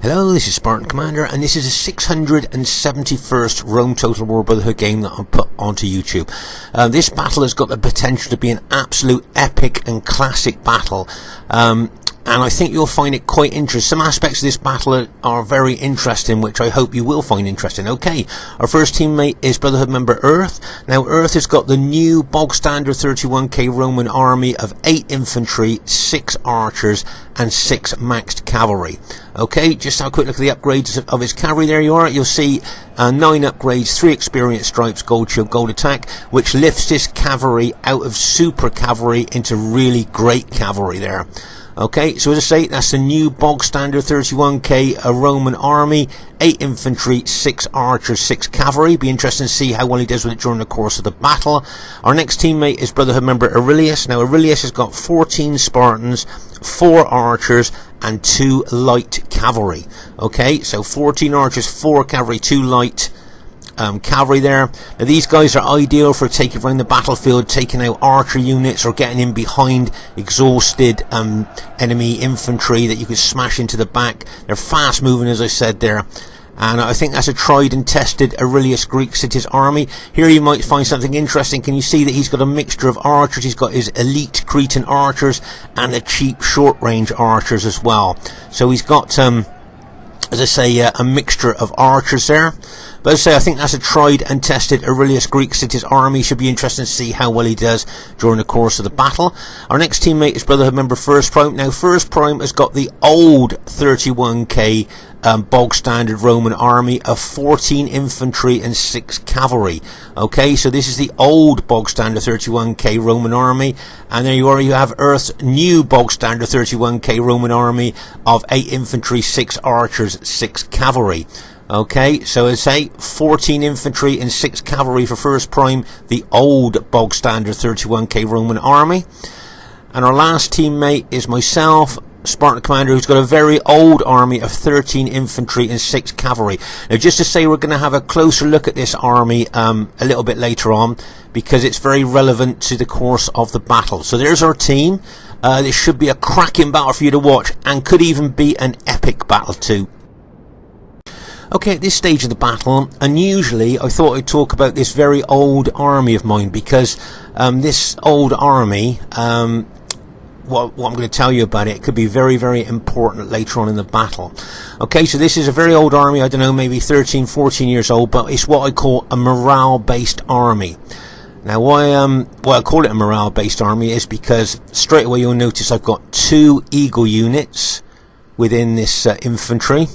Hello, this is Spartan Commander, and this is the 671st Rome Total War Brotherhood game that I've put onto YouTube. This battle has got the potential to be an absolute epic and classic battle, and I think you'll find it quite interesting. Some aspects of this battle are very interesting, which I hope you will find interesting. Okay, our first teammate is Brotherhood member Earth. Now, Earth has got the new bog standard 31k Roman army of 8 infantry, 6 archers, and 6 maxed cavalry. Okay, just have a quick look at the upgrades of his cavalry. There you are. You'll see 9 upgrades, 3 experience stripes, gold shield, gold attack, which lifts this cavalry out of super cavalry into really great cavalry there. Okay, so as I say, that's the new bog standard 31k Roman army, 8 infantry, 6 archers, 6 cavalry. Be interesting to see how well he does with it during the course of the battle. Our next teammate is Brotherhood member Aurelius. Now, Aurelius has got 14 Spartans, 4 archers, and 2 light cavalry. Okay, so 14 archers, 4 cavalry, 2 light cavalry there. Now, these guys are ideal for taking around the battlefield, taking out archer units or getting in behind exhausted enemy infantry that you could smash into the back. They're fast moving, as I said there, and I think that's a tried and tested Aurelius Greek cities army. Here you might find something interesting. Can you see that he's got a mixture of archers? He's got his elite Cretan archers and the cheap short range archers as well. So he's got as I say, a mixture of archers there. But as I say, I think that's a tried and tested Aurelius Greek cities army. Should be interesting to see how well he does during the course of the battle. Our next teammate is Brotherhood member First Prime. Now, First Prime has got the old 31k bog standard Roman army of 14 infantry and 6 cavalry. Okay, so this is the old bog standard 31k Roman army, and there you are. You have Earth's new bog standard 31k Roman army of 8 infantry, 6 archers, 6 cavalry. Okay, so as I say, 14 infantry and 6 cavalry for First Prime, the old bog standard 31k Roman army. And our last teammate is myself, Spartan Commander, who's got a very old army of 13 infantry and 6 cavalry. Now, just to say, we're going to have a closer look at this army a little bit later on, because it's very relevant to the course of the battle. So there's our team. This should be a cracking battle for you to watch, and could even be an epic battle too. Okay, at this stage of the battle, unusually, I thought I'd talk about this very old army of mine, because this old army, what I'm going to tell you about it could be very, very important later on in the battle. Okay, so this is a very old army, I don't know, maybe 13, 14 years old, but it's what I call a morale-based army. Now, why I call it a morale-based army is because straight away you'll notice I've got 2 eagle units within this infantry.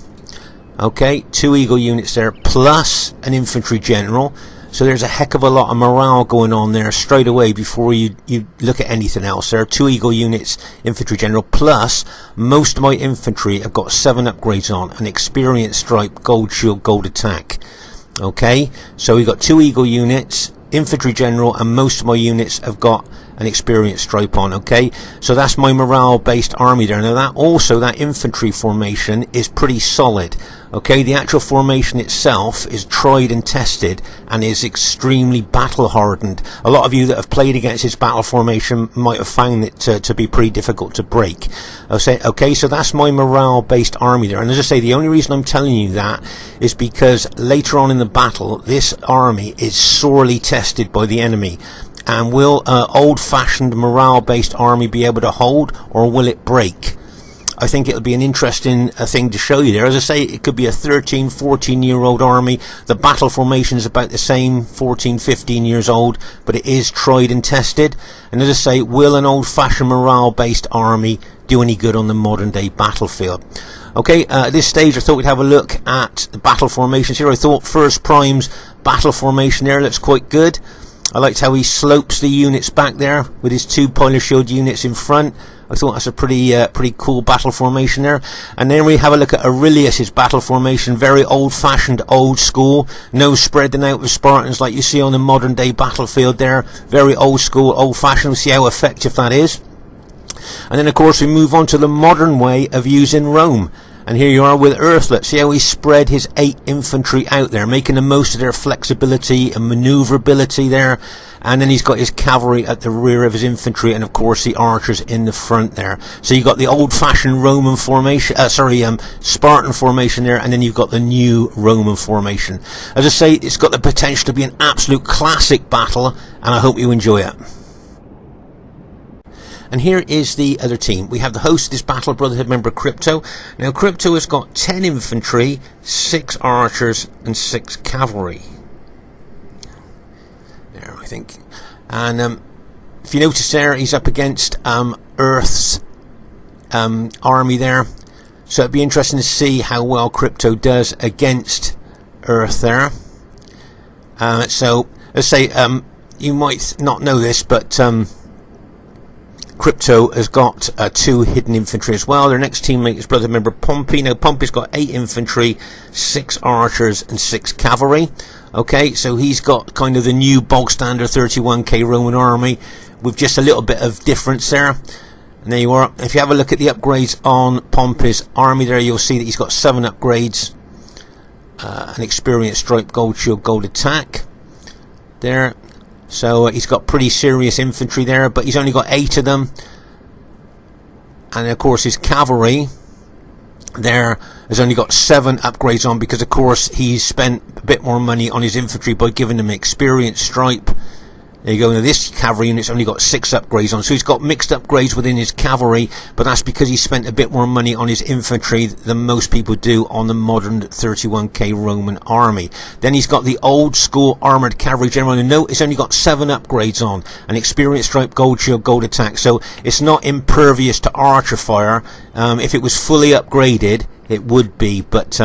Okay, 2 eagle units there, plus an infantry general. So there's a heck of a lot of morale going on there straight away before you look at anything else. There are 2 eagle units, infantry general, plus most of my infantry have got 7 upgrades on, an experience stripe, gold shield, gold attack. Okay, so we've got 2 eagle units, infantry general, and most of my units have got an experience stripe on. Okay, so that's my morale based army there. Now, that infantry formation is pretty solid. Okay, the actual formation itself is tried and tested and is extremely battle hardened. A lot of you that have played against this battle formation might have found it to be pretty difficult to break. Okay, so that's my morale based army there. And as I say, the only reason I'm telling you that is because later on in the battle, this army is sorely tested by the enemy. And will old-fashioned morale-based army be able to hold, or will it break? I think it'll be an interesting thing to show you there. As I say, it could be a 13, 14-year-old army. The battle formation is about the same, 14, 15 years old, but it is tried and tested. And as I say, will an old-fashioned morale-based army do any good on the modern-day battlefield? Okay, at this stage, I thought we'd have a look at the battle formations here. I thought First Prime's battle formation there looks quite good. I liked how he slopes the units back there with his 2 polar shield units in front. I thought that's a pretty cool battle formation there. And then we have a look at Aurelius' battle formation, very old-fashioned, old school, no spreading out with Spartans like you see on the modern day battlefield there. Very old school, old-fashioned. We'll see how effective that is. And then, of course, we move on to the modern way of using Rome. And here you are with Earthlet. See how he spread his 8 infantry out there, making the most of their flexibility and maneuverability there. And then he's got his cavalry at the rear of his infantry, and of course the archers in the front there. So you've got the old-fashioned Roman formation, Spartan formation there, and then you've got the new Roman formation. As I say, it's got the potential to be an absolute classic battle, and I hope you enjoy it. And here is the other team. We have the host of this battle, Brotherhood member Krypto. Now, Krypto has got 10 infantry, 6 archers, and 6 cavalry. There, I think. And if you notice there, he's up against Earth's army there. So it'd be interesting to see how well Krypto does against Earth there. So, let's say, you might not know this, but Krypto has got 2 hidden infantry as well. Their next teammate is brother member Pompey. Now Pompey's got 8 infantry, 6 archers and 6 cavalry. Okay, so he's got kind of the new bog standard 31k Roman army with just a little bit of difference there. And there you are. If you have a look at the upgrades on Pompey's army there, you'll see that he's got 7 upgrades. An experienced stripe, gold shield, gold attack there. So he's got pretty serious infantry there, but he's only got 8 of them. And of course his cavalry there has only got 7 upgrades on, because of course he's spent a bit more money on his infantry by giving them experienced stripe. There you go. Now this cavalry unit's only got 6 upgrades on, so he's got mixed upgrades within his cavalry, but that's because he spent a bit more money on his infantry than most people do on the modern 31k Roman army. Then he's got the old school armoured cavalry general, and note it's only got 7 upgrades on, an experienced stripe, gold shield, gold attack, so it's not impervious to archer fire. If it was fully upgraded it would be, but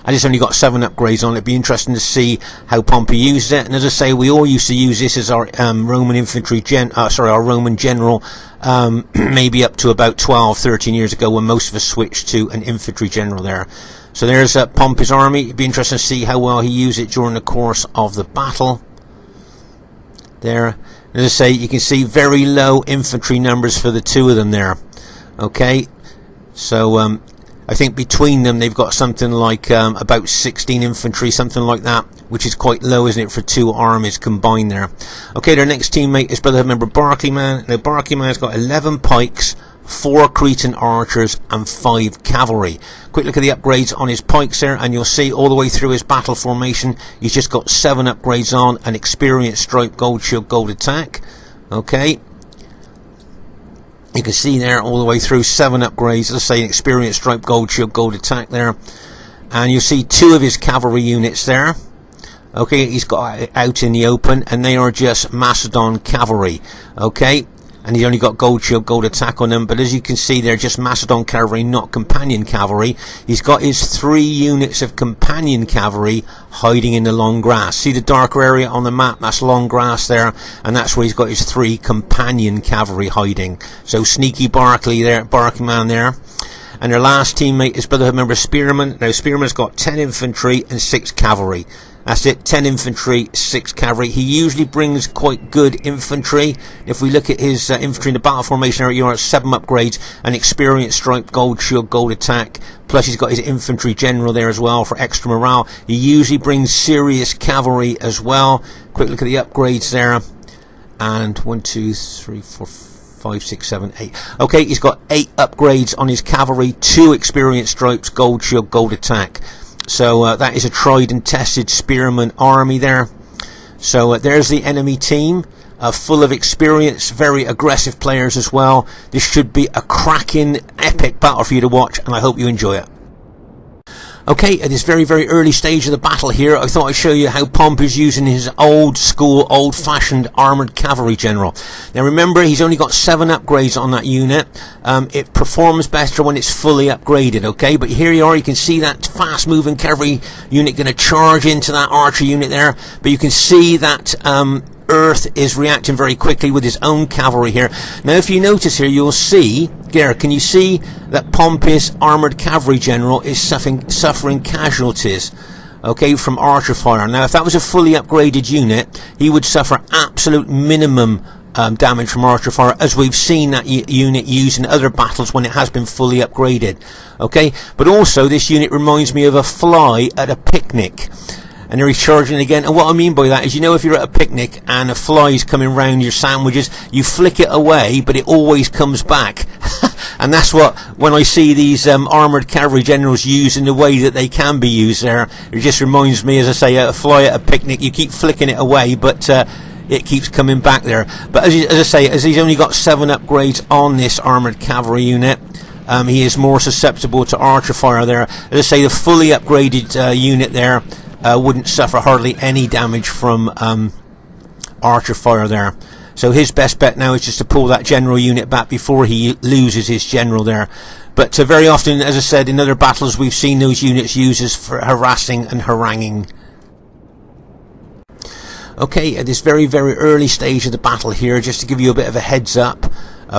and it's only got 7 upgrades on. It'd be interesting to see how Pompey uses it. And as I say, we all used to use this as our Roman infantry our Roman general, maybe up to about 12-13 years ago, when most of us switched to an infantry general there. So there's Pompey's army. It'd be interesting to see how well he used it during the course of the battle there. As I say, you can see very low infantry numbers for the 2 of them there. Okay, so I think between them they've got something like about 16 infantry, something like that, which is quite low, isn't it, for 2 armies combined there. Okay, their next teammate is brotherhood member Barclayman. Now Barclayman's got 11 pikes, 4 Cretan archers and 5 cavalry. Quick look at the upgrades on his pikes there, and you'll see all the way through his battle formation he's just got 7 upgrades on, an experienced stripe, gold shield, gold attack. Okay, you can see there all the way through 7 upgrades. Let's say an experienced stripe, gold shield, gold attack there. And you'll see 2 of his cavalry units there. Okay, he's got out in the open, and they are just Macedon cavalry. Okay, and he's only got gold shield, gold attack on them, but as you can see they're just Macedon cavalry, not companion cavalry. He's got his 3 units of companion cavalry hiding in the long grass. See the darker area on the map? That's long grass there, and that's where he's got his 3 companion cavalry hiding. So sneaky Barclayman there. And their last teammate is brotherhood member Spearman. Now Spearman's got 10 infantry and 6 cavalry. That's it, 10 infantry, 6 cavalry. He usually brings quite good infantry. If we look at his infantry in the battle formation area, you're at 7 upgrades, an experienced stripe, gold shield, gold attack. Plus he's got his infantry general there as well for extra morale. He usually brings serious cavalry as well. Quick look at the upgrades there. And 1, 2, 3, 4, 5, 6, 7, 8. Okay, he's got 8 upgrades on his cavalry, 2 experienced stripes, gold shield, gold attack. So that is a tried and tested spearman army there. So there's the enemy team, full of experience, very aggressive players as well. This should be a cracking, epic battle for you to watch, and I hope you enjoy it. Okay, at this very, very early stage of the battle here, I thought I'd show you how Pompey's using his old school, old-fashioned armoured cavalry general. Now remember, he's only got 7 upgrades on that unit. It performs better when it's fully upgraded, okay? But here you are, you can see that fast-moving cavalry unit going to charge into that archer unit there. But you can see that Earth is reacting very quickly with his own cavalry here. Now if you notice here, you'll see, Gareth, can you see that Pompey's armoured cavalry general is suffering casualties, okay, from archer fire? Now if that was a fully upgraded unit, he would suffer absolute minimum damage from archer fire, as we've seen that unit used in other battles when it has been fully upgraded. Okay, but also this unit reminds me of a fly at a picnic. And they're recharging again. And what I mean by that is, you know, if you're at a picnic and a fly's coming round your sandwiches, you flick it away, but it always comes back. And that's what, when I see these armoured cavalry generals used in the way that they can be used there, it just reminds me, as I say, a fly at a picnic, you keep flicking it away, but it keeps coming back there. But as I say, as he's only got 7 upgrades on this armoured cavalry unit, he is more susceptible to archer fire there. As I say, the fully upgraded unit there wouldn't suffer hardly any damage from archer fire there. So his best bet now is just to pull that general unit back before he loses his general there. But very often, as I said, in other battles we've seen those units used as for harassing and haranguing. Okay, at this very, very early stage of the battle here, just to give you a bit of a heads up,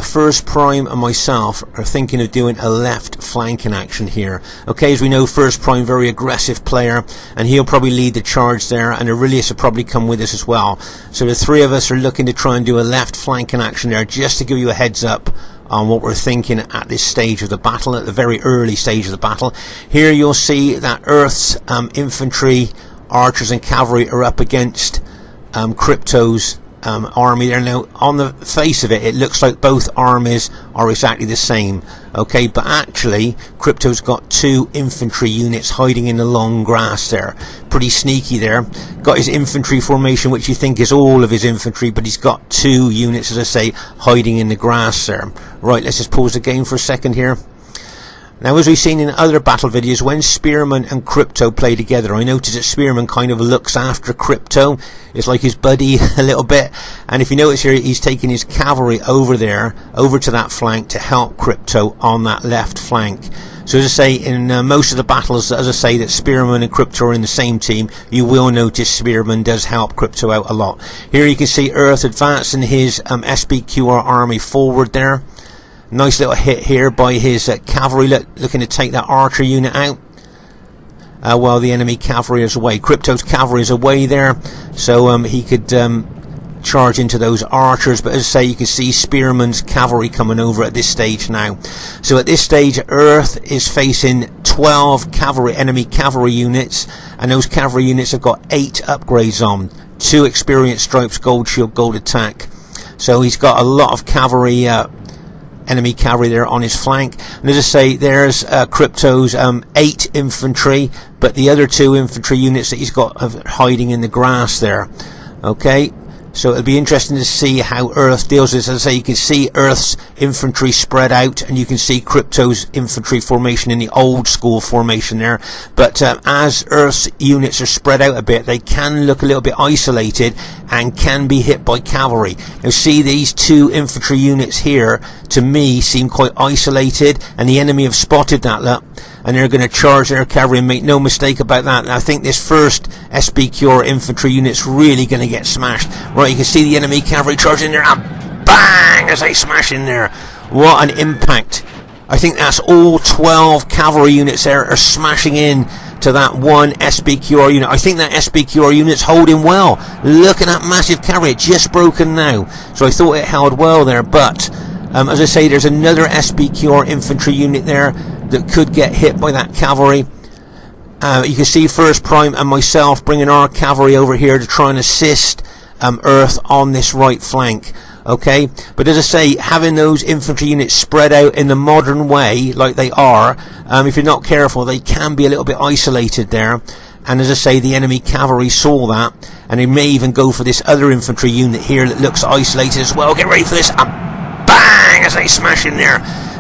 First Prime and myself are thinking of doing a left flanking action here. Okay, as we know, First Prime, very aggressive player, and he'll probably lead the charge there, and Aurelius will probably come with us as well. So the 3 of us are looking to try and do a left flanking action there, just to give you a heads up on what we're thinking at this stage of the battle, at the very early stage of the battle. Here you'll see that Earth's infantry, archers and cavalry are up against Kryptos' army there. Now, on the face of it, it looks like both armies are exactly the same. Okay, but actually, Kryptos got 2 infantry units hiding in the long grass there. Pretty sneaky there. Got his infantry formation, which you think is all of his infantry, but he's got 2 units, as I say, hiding in the grass there. Right, let's just pause the game for a second here. Now, as we've seen in other battle videos, when Spearman and Krypto play together, I noticed that Spearman kind of looks after Krypto. It's like his buddy a little bit. And if you notice here, he's taking his cavalry over there, over to that flank to help Krypto on that left flank. So as I say, in most of the battles, as I say, that Spearman and Krypto are in the same team, you will notice Spearman does help Krypto out a lot. Here you can see Earth advancing his SBQR army forward there. Nice little hit here by his cavalry, looking to take that archer unit out, while the enemy cavalry is away. Kryptos' cavalry is away there, so he could charge into those archers. But as I say, you can see Spearman's cavalry coming over at this stage now. So at this stage, Earth is facing 12 enemy cavalry units, and those cavalry units have got 8 upgrades on. 2 experience stripes, gold shield, gold attack. So he's got a lot of cavalry, enemy cavalry there on his flank. And as I say, there's Kryptos' 8 infantry, but the other 2 infantry units that he's got hiding in the grass there. Okay, so it'll be interesting to see how Earth deals with this. As I say, you can see Earth's infantry spread out, and you can see Kryptos' infantry formation in the old school formation there. But as Earth's units are spread out a bit, they can look a little bit isolated and can be hit by cavalry. Now see, these 2 infantry units here, to me, seem quite isolated, and the enemy have spotted that, look, and they're going to charge their cavalry, and make no mistake about that. And I think this first SBQR infantry unit's really going to get smashed. Right, you can see the enemy cavalry charging there, and bang, as they smash in there. What an impact. I think that's all 12 cavalry units there are smashing in to that one SBQR unit. I think that SBQR unit's holding well. Look at that massive cavalry, it's just broken now. So I thought it held well there, but as I say, there's another SBQR infantry unit there that could get hit by that cavalry. You can see First Prime and myself bringing our cavalry over here to try and assist Earth on this right flank. Okay, but as I say, having those infantry units spread out in the modern way, like they are, if you're not careful, they can be a little bit isolated there. And as I say, the enemy cavalry saw that, and they may even go for this other infantry unit here that looks isolated as well. Get ready for this, and bang, as they smash in there.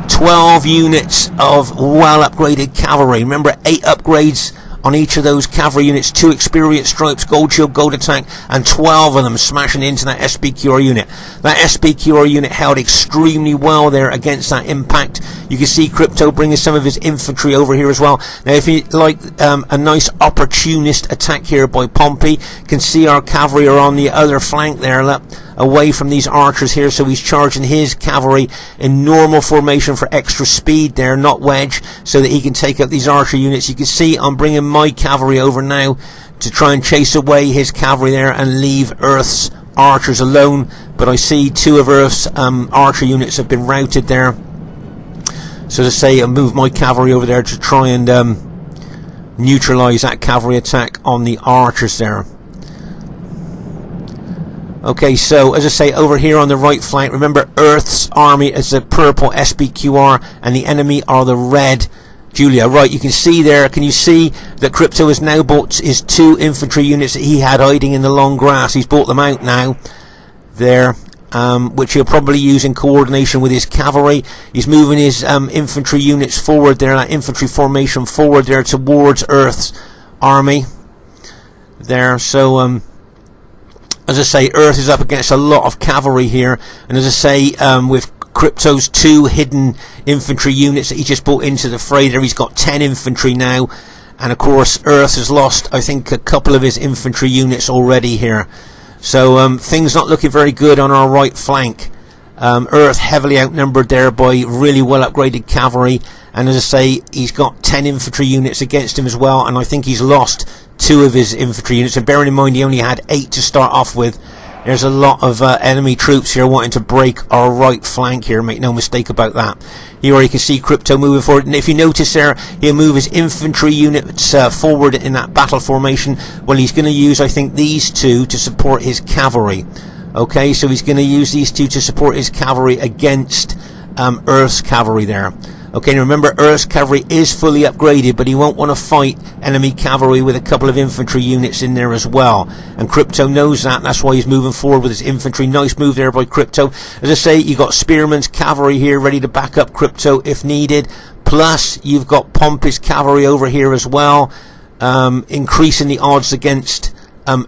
12 units of well upgraded cavalry. Remember, 8 upgrades on each of those cavalry units, 2 experience stripes, gold shield, gold attack, and 12 of them smashing into that SBQR unit. That SBQR unit held extremely well there against that impact. You can see Krypto bringing some of his infantry over here as well. Now, if you like a nice opportunist attack here by Pompey, you can see our cavalry are on the other flank there, look, away from these archers here, so he's charging his cavalry in normal formation for extra speed there, not wedge, so that he can take out these archer units. You can see I'm bringing my cavalry over now to try and chase away his cavalry there and leave Earth's archers alone. but I see two of Earth's archer units have been routed there. So as I say, I move my cavalry over there to try and neutralise that cavalry attack on the archers there. Okay, so as I say, over here on the right flank, remember Earth's army is the purple SBQR and the enemy are the red Julia. Right, you can see there, can you see that Krypto has now bought his 2 infantry units that he had hiding in the long grass? He's bought them out now there, which he'll probably use in coordination with his cavalry. He's moving his infantry units forward there, that infantry formation forward there towards Earth's army there. So as I say, Earth is up against a lot of cavalry here, and as I say, with Krypto's 2 hidden infantry units that he just brought into the fray there, he's got 10 infantry now, and of course Earth has lost, I think, a couple of his infantry units already here. So things not looking very good on our right flank. Earth heavily outnumbered there by really well upgraded cavalry, and as I say, he's got 10 infantry units against him as well, and I think he's lost 2 of his infantry units, and bearing in mind he only had 8 to start off with. There's a lot of enemy troops here wanting to break our right flank here, make no mistake about that. Here you can see Krypto moving forward, and if you notice there, he'll move his infantry units forward in that battle formation. Well, he's going to use, I think, these 2 to support his cavalry. Okay, so he's going to use these 2 to support his cavalry against Earth's cavalry there. Okay, now remember, Earth's cavalry is fully upgraded, but he won't want to fight enemy cavalry with a couple of infantry units in there as well. And Krypto knows that, and that's why he's moving forward with his infantry. Nice move there by Krypto. As I say, you've got Spearman's cavalry here ready to back up Krypto if needed. Plus, you've got Pompey's cavalry over here as well, increasing the odds against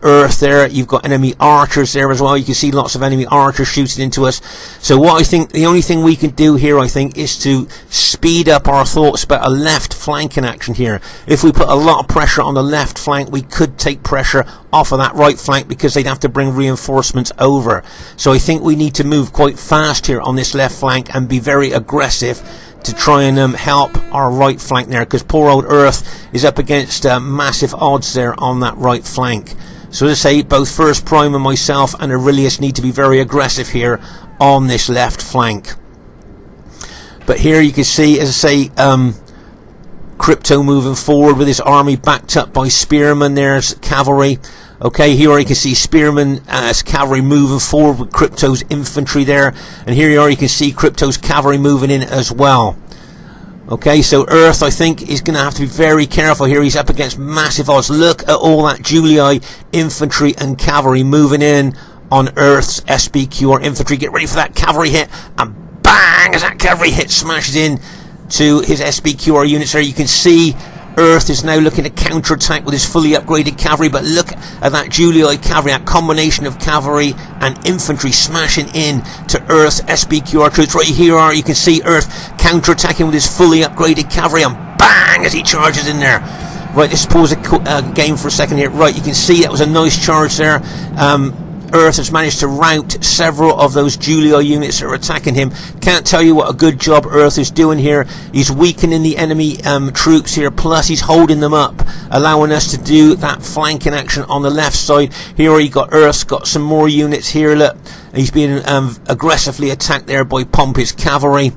Earth there. You've got enemy archers there as well. You can see lots of enemy archers shooting into us. So what I think, the only thing we can do here, I think, is to speed up our thoughts about a left flanking action here. If we put a lot of pressure on the left flank, we could take pressure off of that right flank because they'd have to bring reinforcements over. So I think we need to move quite fast here on this left flank and be very aggressive to try and help our right flank there, because poor old Earth is up against massive odds there on that right flank. So as I say, both First Prime and myself and Aurelius need to be very aggressive here on this left flank. But here you can see, as I say, Krypto moving forward with his army backed up by Spearmen. There's cavalry. Okay, here you can see Spearman as cavalry moving forward with Krypto's infantry there, and here you can see Krypto's cavalry moving in as well. Okay, so Earth, I think, is going to have to be very careful here. He's up against massive odds. Look at all that Julii infantry and cavalry moving in on Earth's SBQR infantry. Get ready for that cavalry hit, and bang, as that cavalry hit smashes in to his SBQR units there. You can see Earth is now looking to counterattack with his fully upgraded cavalry, but look at that Julii cavalry, that combination of cavalry and infantry smashing in to Earth's SBQR troops. Right here you can see Earth counterattacking with his fully upgraded cavalry, and bang, as he charges in there. Right, let's pause the game for a second here. Right, you can see that was a nice charge there. Earth has managed to rout several of those Julii units that are attacking him. Can't tell you what a good job Earth is doing here. He's weakening the enemy troops here, plus he's holding them up, allowing us to do that flanking action on the left side. Here you got Earth's got some more units here. Look, he's being aggressively attacked there by Pompey's cavalry.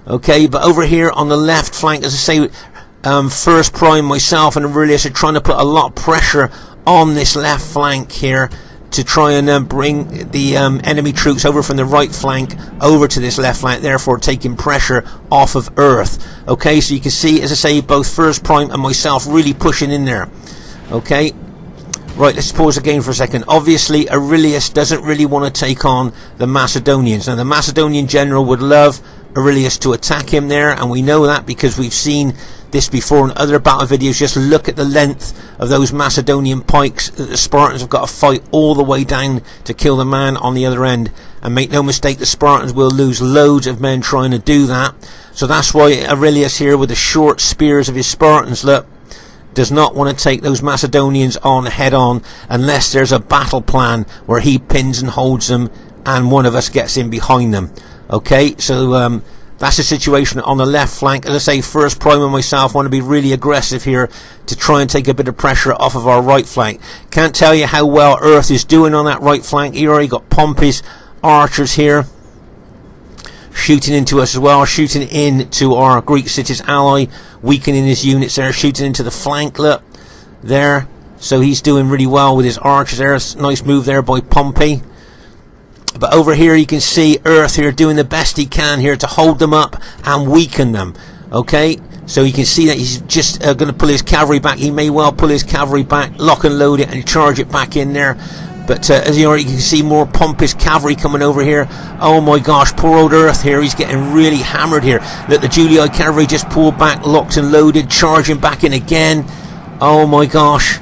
Okay, but over here on the left flank, as I say, First Prime, myself and Aurelius are trying to put a lot of pressure on this left flank here to try and bring the enemy troops over from the right flank over to this left flank, therefore taking pressure off of Earth. Okay, so you can see, as I say, both First Prime and myself really pushing in there. Okay, right, let's pause the game for a second. Obviously, Aurelius doesn't really want to take on the Macedonians. Now, the Macedonian general would love Aurelius to attack him there, and we know that because we've seen this before in other battle videos. Just look at the length of those Macedonian pikes that the Spartans have got to fight all the way down to kill the man on the other end. And make no mistake, the Spartans will lose loads of men trying to do that. So that's why Aurelius here, with the short spears of his Spartans, look, does not want to take those Macedonians on head on unless there's a battle plan where he pins and holds them and one of us gets in behind them. Okay, so that's the situation on the left flank. As I say, First Prime and myself want to be really aggressive here to try and take a bit of pressure off of our right flank. Can't tell you how well Earth is doing on that right flank. Here you got Pompey's archers here shooting into us as well, shooting into our Greek city's ally, weakening his units there, shooting into the flank, look, there. So he's doing really well with his archers there. Nice move there by Pompey. But over here you can see Earth here doing the best he can here to hold them up and weaken them. Okay, so you can see that he's just going to pull his cavalry back. He may well pull his cavalry back, lock and load it, and charge it back in there. But as you can see more Pompey's cavalry coming over here. Oh my gosh, poor old Earth here. He's getting really hammered here. Look, the Julii cavalry just pulled back, locked and loaded, charging back in again. Oh my gosh.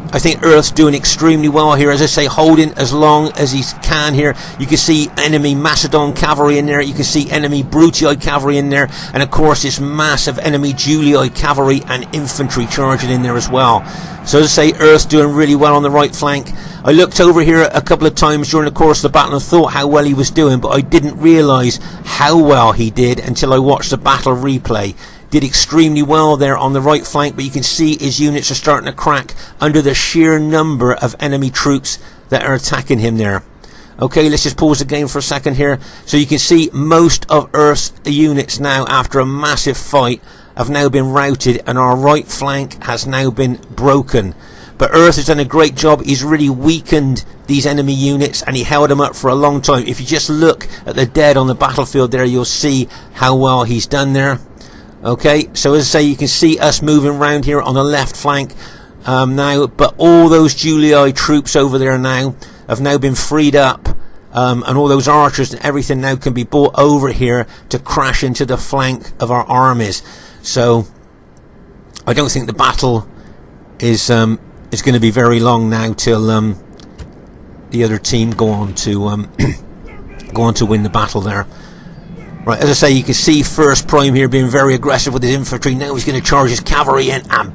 I think Earth's doing extremely well here, as I say, holding as long as he can here. You can see enemy Macedon cavalry in there, you can see enemy Brutii cavalry in there, and of course this massive enemy Julii cavalry and infantry charging in there as well. So as I say, Earth's doing really well on the right flank. I looked over here a couple of times during the course of the battle and thought how well he was doing, but I didn't realise how well he did until I watched the battle replay. Did extremely well there on the right flank, but you can see his units are starting to crack under the sheer number of enemy troops that are attacking him there. Okay, let's just pause the game for a second here. So you can see most of Earth's units now, after a massive fight, have now been routed, and our right flank has now been broken. But Earth has done a great job. He's really weakened these enemy units, and he held them up for a long time. If you just look at the dead on the battlefield there, you'll see how well he's done there. Okay, so as I say, you can see us moving around here on the left flank now, but all those Julii troops over there now have now been freed up, and all those archers and everything now can be brought over here to crash into the flank of our armies. So I don't think the battle is going to be very long now till the other team go on to win the battle there. Right, as I say, you can see First Prime here being very aggressive with his infantry. Now he's going to charge his cavalry in, and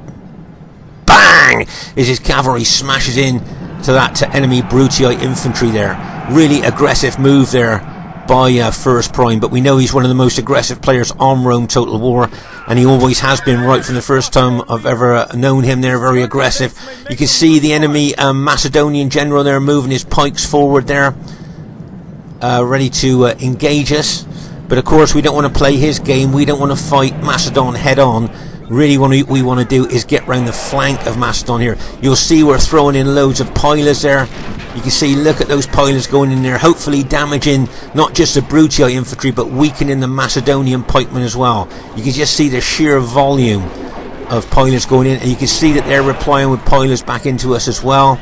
bang! As his cavalry smashes in to enemy Brutii infantry there. Really aggressive move there by First Prime, but we know he's one of the most aggressive players on Rome Total War, and he always has been right from the first time I've ever known him there. Very aggressive. You can see the enemy Macedonian general there moving his pikes forward there, ready to engage us. But of course we don't want to play his game. We don't want to fight Macedon head on. Really what we want to do is get round the flank of Macedon here. You'll see we're throwing in loads of pilers there. You can see, look at those pilers going in there, hopefully damaging not just the Brutii infantry but weakening the Macedonian pikemen as well. You can just see the sheer volume of pilers going in, and you can see that they're replying with pilers back into us as well.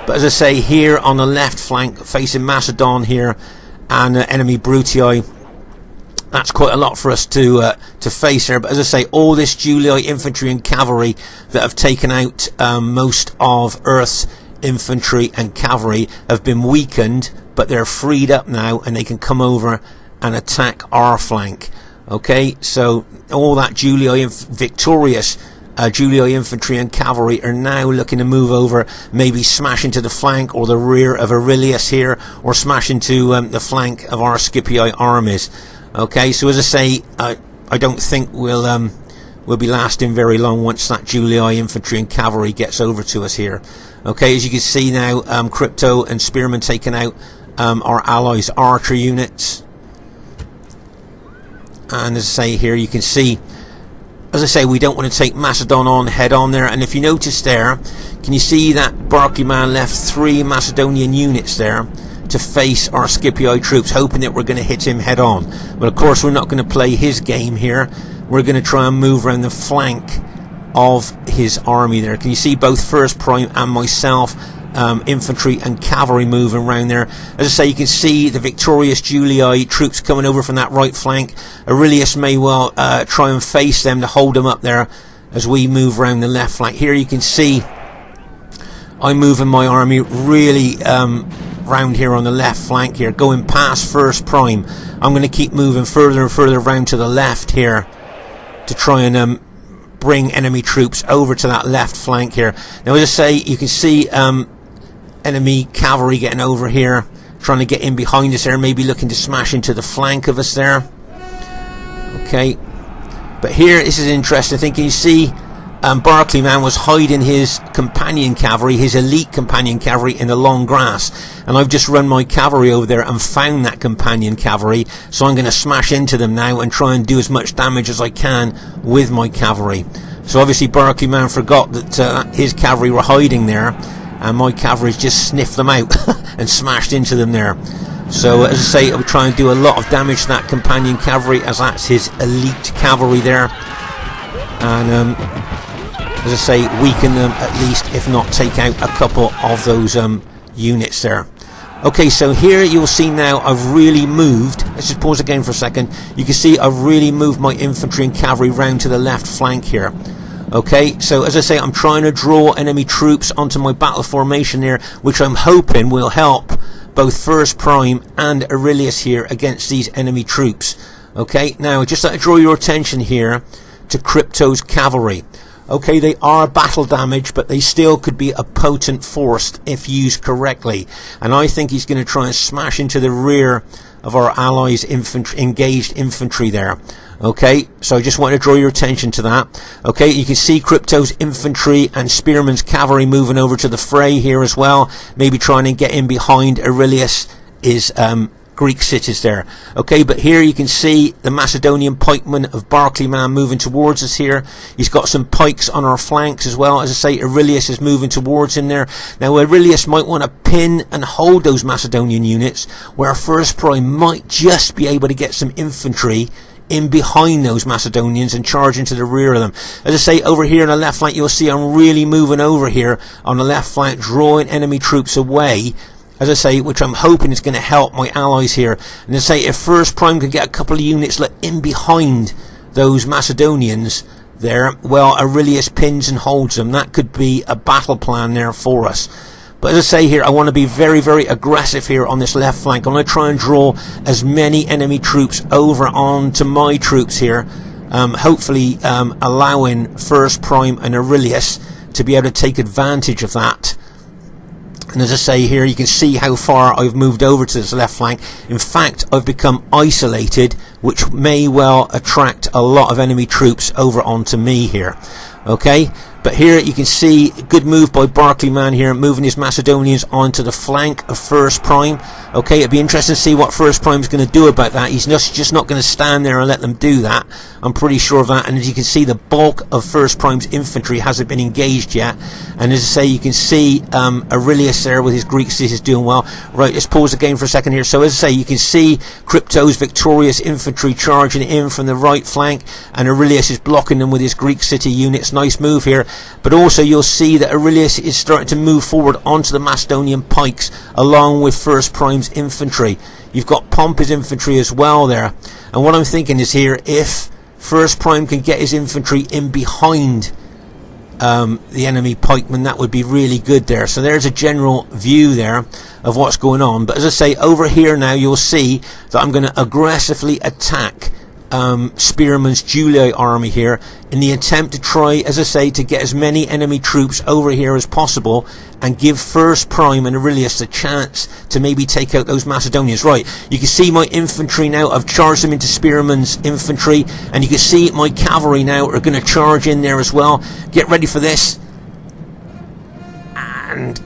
But as I say, here on the left flank facing Macedon here and enemy Brutii, that's quite a lot for us to face here. But as I say, all this Julii infantry and cavalry that have taken out most of Earth's infantry and cavalry have been weakened, but they're freed up now and they can come over and attack our flank. Okay, so all that victorious Julii infantry and cavalry are now looking to move over, maybe smash into the flank or the rear of Aurelius here, or smash into the flank of our Scipii armies. Okay, so as I say, I don't think we'll be lasting very long once that Julii infantry and cavalry gets over to us here. Okay, as you can see now, Krypto and Spearmen taking out our allies' archer units. And as I say here, you can see, as I say, we don't want to take Macedon on head on there. And if you notice there, can you see that Barclay man left 3 Macedonian units there to face our Scipii troops, hoping that we're going to hit him head on? But of course we're not going to play his game here. We're going to try and move around the flank of his army there. Can you see both First Prime and myself, infantry and cavalry moving around there? As I say, you can see the victorious Julii troops coming over from that right flank. Aurelius may well try and face them to hold them up there as we move around the left flank. Here you can see I'm moving my army really round here on the left flank here, going past First Prime. I'm going to keep moving further and further round to the left here to try and bring enemy troops over to that left flank here. Now as I say, you can see enemy cavalry getting over here, trying to get in behind us there, maybe looking to smash into the flank of us there. Okay, but here this is interesting. I think you see Barclay man was hiding his companion cavalry, his elite companion cavalry, in the long grass, and I've just run my cavalry over there and found that companion cavalry, so I'm going to smash into them now and try and do as much damage as I can with my cavalry. So obviously Barclay man forgot that his cavalry were hiding there, and my cavalry just sniffed them out and smashed into them there. So as I say, I'll try and do a lot of damage to that companion cavalry, as that's his elite cavalry there, and as I say, weaken them at least, if not take out a couple of those units there. Okay, so here you'll see now I've really moved. Let's just pause again for a second. You can see I've really moved my infantry and cavalry round to the left flank here. Okay, so as I say, I'm trying to draw enemy troops onto my battle formation here, which I'm hoping will help both First Prime and Aurelius here against these enemy troops. Okay, now just like to draw your attention here to Kryptos Cavalry. Okay, they are battle damage, but they still could be a potent force if used correctly. And I think he's going to try and smash into the rear of our allies' engaged infantry there. Okay, so I just want to draw your attention to that. Okay, you can see Kryptos infantry and Spearman's cavalry moving over to the fray here as well. Maybe trying to get in behind Aurelius' Greek cities there. Okay, but here you can see the Macedonian pikeman of Barclay man moving towards us here. He's got some pikes on our flanks as well. As I say, Aurelius is moving towards him there. Now Aurelius might want to pin and hold those Macedonian units, where First Prime might just be able to get some infantry in behind those Macedonians and charge into the rear of them. As I say, over here on the left flank, you'll see I'm really moving over here on the left flank, drawing enemy troops away, as I say, which I'm hoping is going to help my allies here. And as I say, if First Prime can get a couple of units in behind those Macedonians there, well, Aurelius pins and holds them. That could be a battle plan there for us. But as I say here, I want to be very, very aggressive here on this left flank. I'm going to try and draw as many enemy troops over onto my troops here, hopefully allowing First Prime and Aurelius to be able to take advantage of that. And as I say here, you can see how far I've moved over to this left flank. In fact, I've become isolated, which may well attract a lot of enemy troops over onto me here. Okay, but here you can see a good move by Barclay man here, moving his Macedonians onto the flank of First Prime. Okay, it'd be interesting to see what First Prime is going to do about that. He's just not going to stand there and let them do that. I'm pretty sure of that. And as you can see, the bulk of First Prime's infantry hasn't been engaged yet. And as I say, you can see Aurelius there with his Greek cities doing well. Right, let's pause again for a second here. So as I say, you can see Kryptos' victorious infantry charging in from the right flank, and Aurelius is blocking them with his Greek city units. Nice move here. But also you'll see that Aurelius is starting to move forward onto the Macedonian pikes along with First Prime's infantry. You've got Pompey's infantry as well there. And what I'm thinking is here, if First Prime can get his infantry in behind the enemy pikemen, that would be really good there. So there's a general view there of what's going on. But as I say, over here now you'll see that I'm going to aggressively attack Spearman's Julii army here in the attempt to try, as I say, to get as many enemy troops over here as possible and give First Prime and Aurelius a chance to maybe take out those Macedonians. Right, you can see my infantry now. I've charged them into Spearman's infantry, and you can see my cavalry now are going to charge in there as well. Get ready for this. And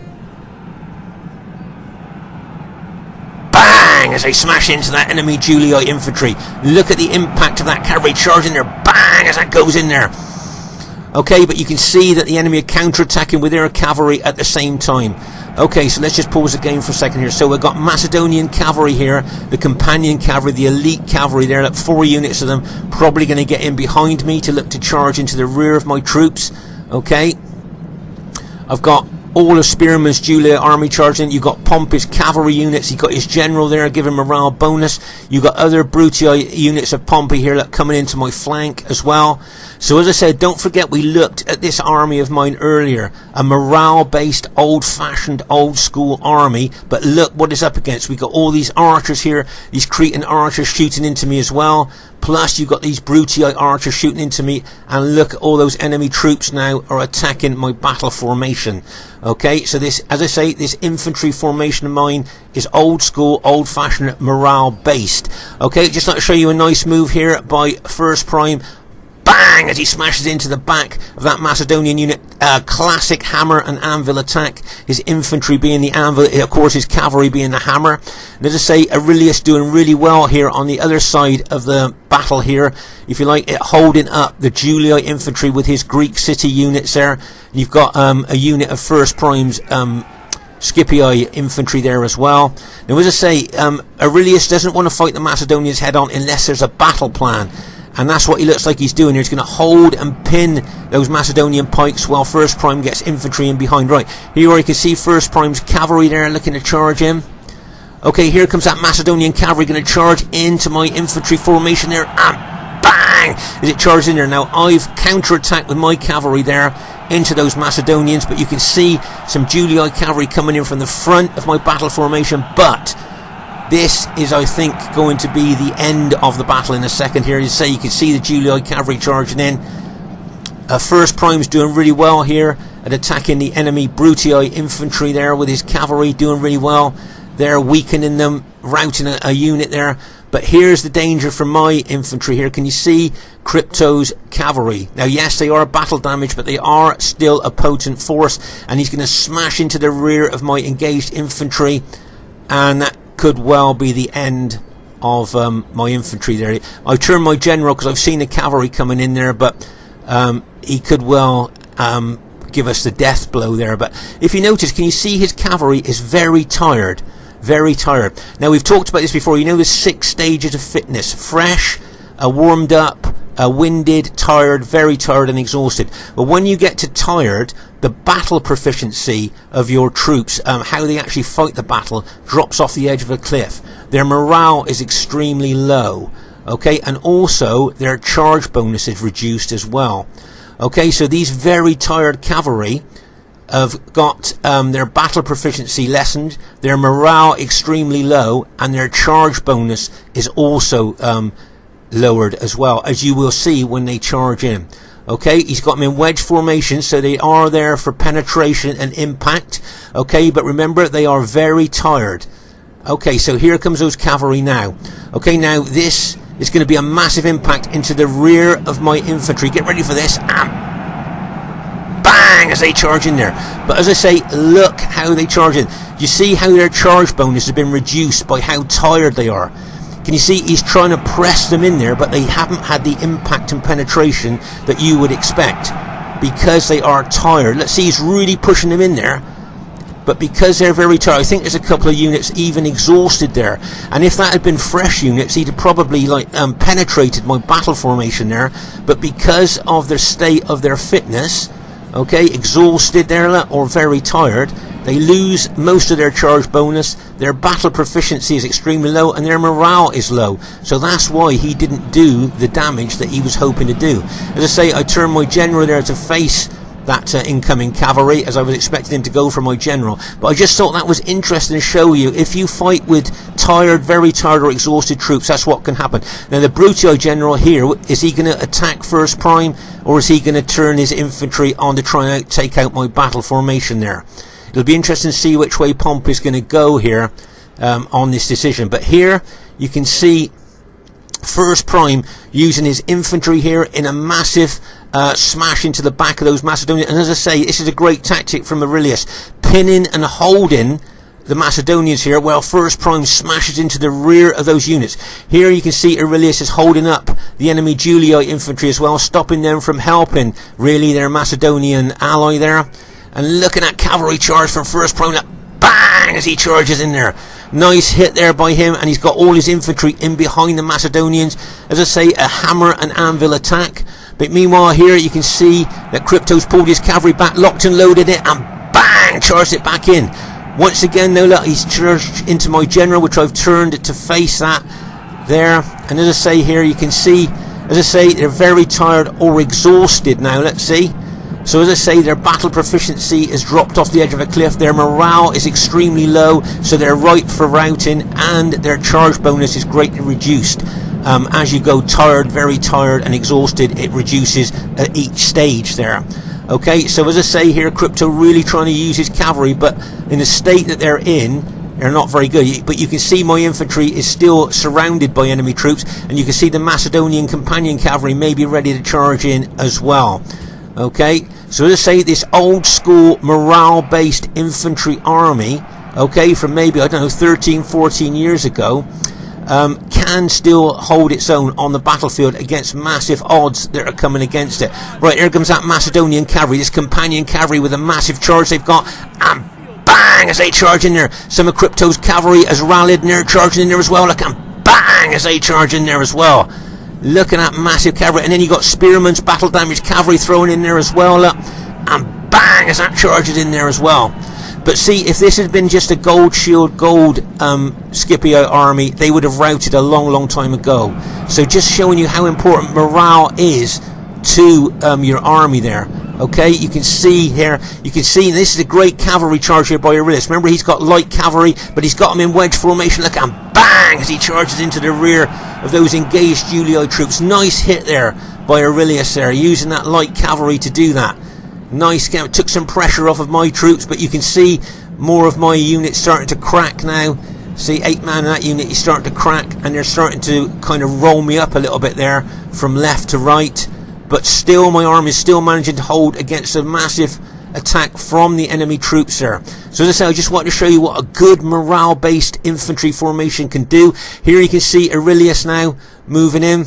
bang, as they smash into that enemy Julii infantry. Look at the impact of that cavalry charging there. Bang, as that goes in there. Okay, but you can see that the enemy are counter-attacking with their cavalry at the same time. Okay, so let's just pause the game for a second here. So we've got Macedonian cavalry here, the companion cavalry, the elite cavalry there, like 4 units of them, probably going to get in behind me to look to charge into the rear of my troops. Okay, I've got all of Spearman's Julii army charging. You've got Pompey's cavalry units. You've got his general there, giving morale bonus. You've got other Brutii units of Pompey here that coming into my flank as well. So as I said, don't forget we looked at this army of mine earlier, a morale-based, old-fashioned, old-school army. But look what it's up against. We've got all these archers here, these Cretan archers shooting into me as well. Plus you've got these Brutii archers shooting into me, and look at all those enemy troops now are attacking my battle formation. Okay, so this, as I say, this infantry formation of mine is old school, old fashioned, morale based. Okay, just like to show you a nice move here by First Prime. bang, as he smashes into the back of that Macedonian unit. Classic hammer and anvil attack. His infantry being the anvil, of course his cavalry being the hammer. And as I say, Aurelius doing really well here on the other side of the battle here, if you like, holding up the Julii infantry with his Greek city units there. And you've got a unit of First Prime's Scipii infantry there as well. Now, as I say, Aurelius doesn't want to fight the Macedonians head on unless there's a battle plan. And that's what he looks like he's doing here. He's going to hold and pin those Macedonian pikes while First Prime gets infantry in behind. Right, here you can see First Prime's cavalry there looking to charge him. Okay, here comes that Macedonian cavalry going to charge into my infantry formation there. And bang! As it charges in there. Now, I've counter-attacked with my cavalry there into those Macedonians. But you can see some Julii cavalry coming in from the front of my battle formation. But this is, I think, going to be the end of the battle in a second here. You can see the Julii cavalry charging in. First Prime's doing really well here at attacking the enemy Brutii infantry there with his cavalry, doing really well. They're weakening them, routing a unit there. But here's the danger from my infantry here. Can you see Kryptos Cavalry? Now, yes, they are battle damage, but they are still a potent force. And he's going to smash into the rear of my engaged infantry. And that could well be the end of my infantry there. I turned my general because I've seen the cavalry coming in there, but he could well give us the death blow there. But if you notice, can you see his cavalry is very tired? Very tired. Now, we've talked about this before. You know the 6 stages of fitness: fresh, warmed up, winded, tired, very tired and exhausted. But when you get to tired, the battle proficiency of your troops, how they actually fight the battle, drops off the edge of a cliff. Their morale is extremely low. Okay, and also their charge bonus is reduced as well. Okay, so these very tired cavalry have got their battle proficiency lessened, their morale extremely low, and their charge bonus is also lowered as well, as you will see when they charge in. Okay, he's got them in wedge formation, so they are there for penetration and impact. Okay, but remember, they are very tired. Okay, so here comes those cavalry now. Okay, now this is going to be a massive impact into the rear of my infantry. Get ready for this. And bang, as they charge in there. But as I say, look how they charge in. You see how their charge bonus has been reduced by how tired they are. Can you see he's trying to press them in there, but they haven't had the impact and penetration that you would expect because they are tired. Let's see, he's really pushing them in there, but because they're very tired, I think there's a couple of units even exhausted there. And if that had been fresh units, he'd have probably penetrated my battle formation there. But because of the state of their fitness, okay, exhausted there or very tired, they lose most of their charge bonus, their battle proficiency is extremely low, and their morale is low. So that's why he didn't do the damage that he was hoping to do. As I say, I turned my general there to face that incoming cavalry, as I was expecting him to go for my general. But I just thought that was interesting to show you. If you fight with tired, very tired or exhausted troops, that's what can happen. Now, the Brutii general here, is he going to attack First Prime, or is he going to turn his infantry on to try and take out my battle formation there? It'll be interesting to see which way Pomp is going to go here on this decision. But here you can see First Prime using his infantry here in a massive smash into the back of those Macedonians. And as I say, this is a great tactic from Aurelius, pinning and holding the Macedonians here while First Prime smashes into the rear of those units. Here you can see Aurelius is holding up the enemy Julii infantry as well, stopping them from helping really their Macedonian ally there. And looking at cavalry charge from First Prime, bang, as he charges in there. Nice hit there by him, and he's got all his infantry in behind the Macedonians. As I say, a hammer and anvil attack. But meanwhile here you can see that Kryptos pulled his cavalry back, locked and loaded it, and bang, charged it back in. Once again though, look, he's charged into my general, which I've turned to face that there. And as I say here, you can see, as I say, they're very tired or exhausted now. Let's see. So as I say, their battle proficiency is dropped off the edge of a cliff, their morale is extremely low, so they're ripe for routing, and their charge bonus is greatly reduced. As you go tired, very tired and exhausted, it reduces at each stage there. Okay, so as I say here, Krypto really trying to use his cavalry, but in the state that they're in, They're not very good, but you can see my infantry is still surrounded by enemy troops, and you can see the Macedonian companion cavalry may be ready to charge in as well. Okay, so let's say this old school morale based infantry army, okay, from maybe, I don't know, 13, 14 years ago, can still hold its own on the battlefield against massive odds that are coming against it. Right, here comes that Macedonian cavalry, this companion cavalry with a massive charge they've got, and bang as they charge in there. Some of Kryptos Cavalry has rallied and they're charging in there as well. Look, and bang as they charge in there as well. Looking at massive cavalry, and then you got Spearman's battle damage cavalry thrown in there as well. Look, and bang as that charges in there as well. But see, if this had been just a gold shield, gold Scipio army, they would have routed a long time ago. So just showing you how important morale is to your army there. Okay, you can see here, this is a great cavalry charge here by Aurelius. Remember, he's got light cavalry, but he's got them in wedge formation. Look, and bang as he charges into the rear of those engaged Julii troops. Nice hit there by Aurelius there, using that light cavalry to do that. Nice, took some pressure off of my troops, but you can see more of my units starting to crack now. See, 8 man in that unit is starting to crack, and they're starting to kind of roll me up a little bit there from left to right. But still, my army is still managing to hold against a massive attack from the enemy troops there. So as I say, I just want to show you what a good morale-based infantry formation can do. Here you can see Aurelius now moving in.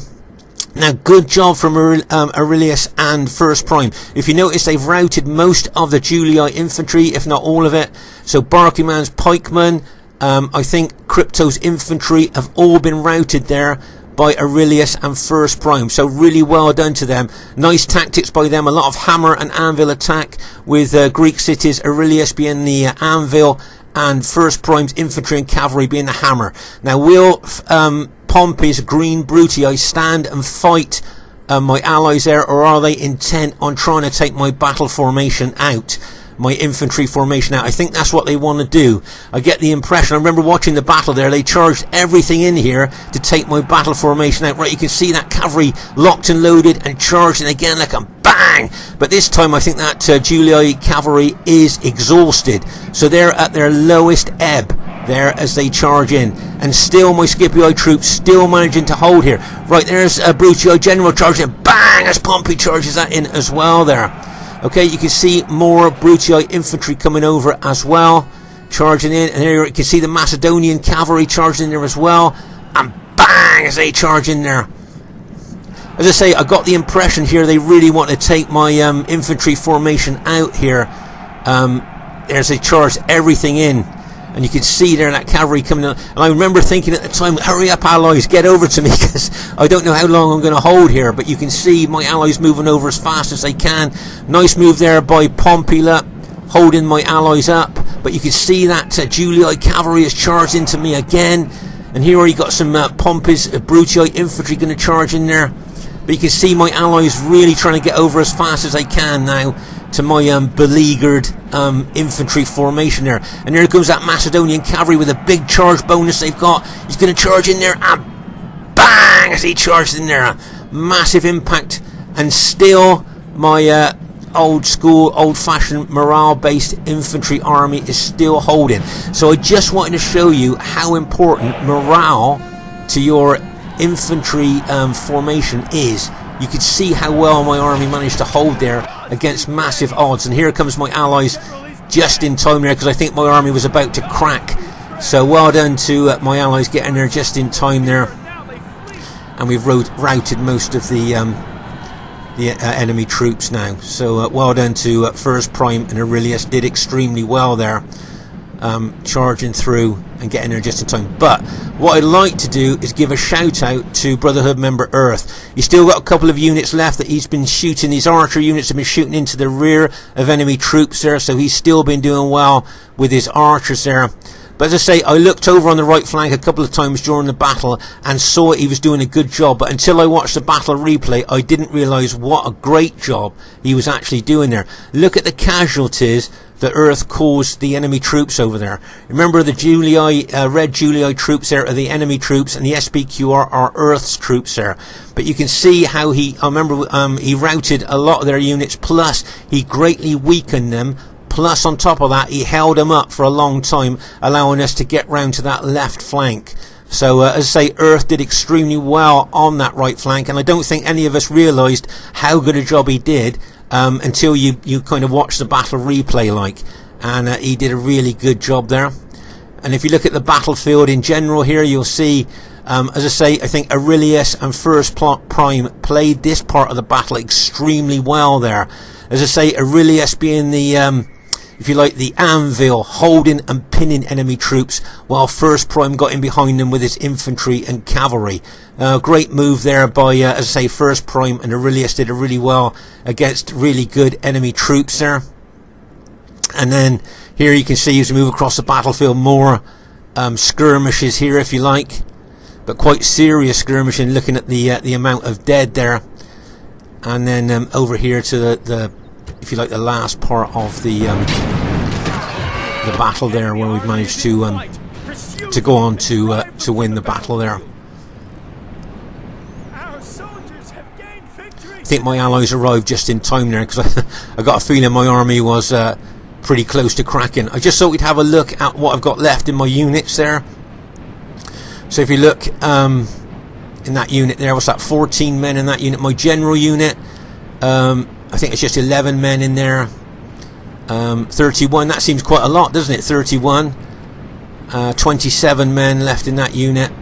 Now, good job from Aurelius and First Prime. If you notice, they've routed most of the Julii infantry, if not all of it. So Barkyman's pikemen, I think Kryptos infantry have all been routed there by Aurelius and First Prime. So really well done to them. Nice tactics by them. A lot of hammer and anvil attack with Greek cities, Aurelius being the anvil and First Prime's infantry and cavalry being the hammer. Now, will Pompey's green Brutii stand and fight my allies there, or are they intent on trying to take my battle formation out? My infantry formation out. I think that's what they want to do. I get the impression, I remember watching the battle there, they charged everything in here to take my battle formation out. Right, you can see that cavalry locked and loaded and charging again like a bang. But this time I think that Julii cavalry is exhausted. So they're at their lowest ebb there as they charge in. And still my Scipio troops still managing to hold here. Right, there's a Brutii general charging, bang, as Pompey charges that in as well there. Okay, you can see more Brutii infantry coming over as well, charging in, and here you can see the Macedonian cavalry charging in there as well, and bang as they charge in there. As I say, I got the impression here they really want to take my infantry formation out here. As they charge everything in, and you can see there that cavalry coming in. And I remember thinking at the time, hurry up allies, get over to me, because I don't know how long I'm going to hold here. But you can see my allies moving over as fast as they can. Nice move there by Pompey, holding my allies up. But you can see that Julii cavalry has charged into me again. And here you got some Pompey's Brutii infantry going to charge in there. But you can see my allies really trying to get over as fast as they can now to my beleaguered infantry formation there. And there comes that Macedonian cavalry with a big charge bonus they've got. He's going to charge in there, and bang as he charged in there. Massive impact. And still my old school, old fashioned morale based infantry army is still holding. So I just wanted to show you how important morale to your infantry formation is. You could see how well my army managed to hold there against massive odds. And here comes my allies just in time there, because I think my army was about to crack. So well done to my allies getting there just in time there. And we've routed most of the enemy troops now. So well done to First Prime and Aurelius. Did extremely well there, charging through and getting there just in time. But what I'd like to do is give a shout out to Brotherhood member Earth. He's still got a couple of units left that he's been shooting. These archer units have been shooting into the rear of enemy troops there, so he's still been doing well with his archers there. But as I say, I looked over on the right flank a couple of times during the battle and saw he was doing a good job. But until I watched the battle replay, I didn't realise what a great job he was actually doing there. Look at the casualties that Earth caused the enemy troops over there. Remember, the Julii, red Julii troops there are the enemy troops, and the SPQR are Earth's troops there. But you can see how he routed a lot of their units, plus he greatly weakened them, plus on top of that he held them up for a long time, allowing us to get round to that left flank. So as I say, Earth did extremely well on that right flank, and I don't think any of us realised how good a job he did until you kind of watch the battle replay and he did a really good job there. And if you look at the battlefield in general here, you'll see, as I say, I think Aurelius and First Prime played this part of the battle extremely well there. As I say, Aurelius being the if you like, the anvil, holding and pinning enemy troops, while First Prime got in behind them with his infantry and cavalry. Great move there by, as I say, First Prime, and Aurelius did it really well against really good enemy troops there. And then here you can see, as we move across the battlefield, more skirmishes here, if you like, but quite serious skirmishing, looking at the amount of dead there. And then over here to the if you like, the last part of the battle there, where we've managed to go on to win the battle there. I think my allies arrived just in time there, because I got a feeling my army was pretty close to cracking. I just thought we'd have a look at what I've got left in my units there. So if you look in that unit there, what's that, 14 men in that unit. My general unit, I think it's just 11 men in there. 31, that seems quite a lot, doesn't it? 31. 27 men left in that unit.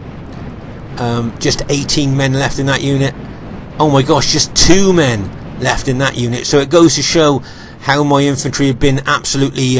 Just 18 men left in that unit. Oh my gosh, just 2 men left in that unit. So it goes to show how my infantry have been absolutely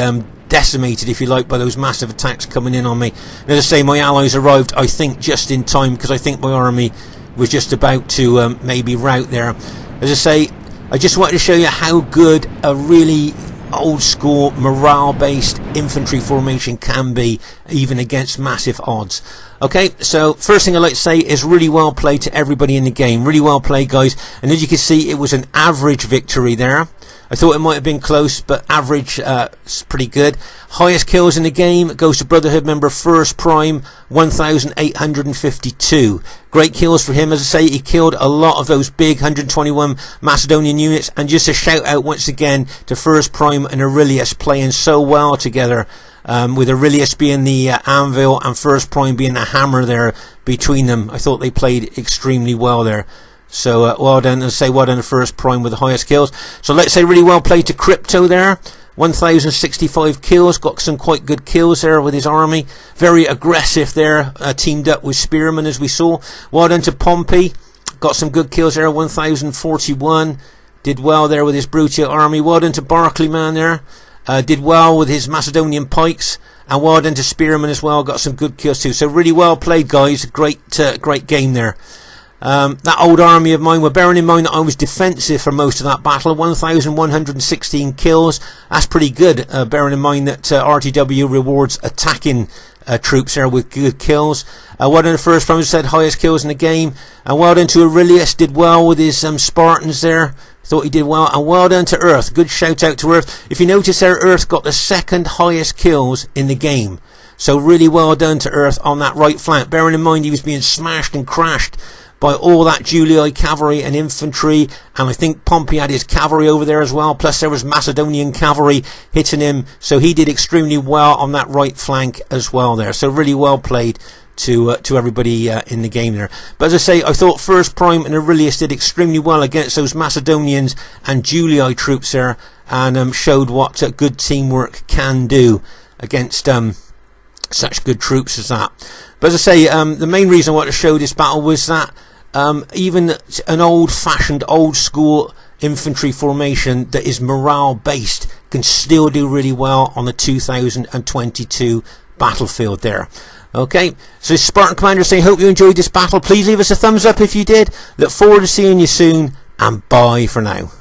decimated, if you like, by those massive attacks coming in on me. And as I say, my allies arrived, I think, just in time, because I think my army was just about to maybe rout there. As I say, I just wanted to show you how good a really old school morale based infantry formation can be, even against massive odds. Okay, so first thing I'd like to say is really well played to everybody in the game. Really well played, guys. And as you can see, it was an average victory there. I thought it might have been close, but average is pretty good. Highest kills in the game goes to Brotherhood member First Prime, 1,852. Great kills for him. As I say, he killed a lot of those big 121 Macedonian units. And just a shout out once again to First Prime and Aurelius playing so well together. With Aurelius being the anvil and First Prime being the hammer there between them. I thought they played extremely well there. So well done, and say well done to First Prime with the highest kills. So let's say really well played to Krypto there. 1,065 kills, got some quite good kills there with his army. Very aggressive there, teamed up with Spearmen, as we saw. Well done to Pompey, got some good kills there. 1,041, did well there with his Brutia army. Well done to Barclayman there, did well with his Macedonian pikes. And well done to Spearmen as well, got some good kills too. So really well played, guys. Great game there. That old army of mine, well, bearing in mind that I was defensive for most of that battle, 1,116 kills. That's pretty good, bearing in mind that RTW rewards attacking troops there with good kills. Well done to First Prime, said highest kills in the game. And well done to Aurelius, did well with his Spartans there. Thought he did well. And well done to Earth. Good shout out to Earth. If you notice there, Earth got the second highest kills in the game. So really well done to Earth on that right flank. Bearing in mind he was being smashed and crashed by all that Julii cavalry and infantry, and I think Pompey had his cavalry over there as well, plus there was Macedonian cavalry hitting him, so he did extremely well on that right flank as well there. So really well played to everybody in the game there. But as I say, I thought First Prime and Aurelius did extremely well against those Macedonians and Julii troops there, and showed what good teamwork can do against such good troops as that. But as I say, the main reason I wanted to show this battle was that even an old-fashioned, old-school infantry formation that is morale-based can still do really well on the 2022 battlefield there. Okay, so Spartan Commander saying, hope you enjoyed this battle. Please leave us a thumbs up if you did. Look forward to seeing you soon, and bye for now.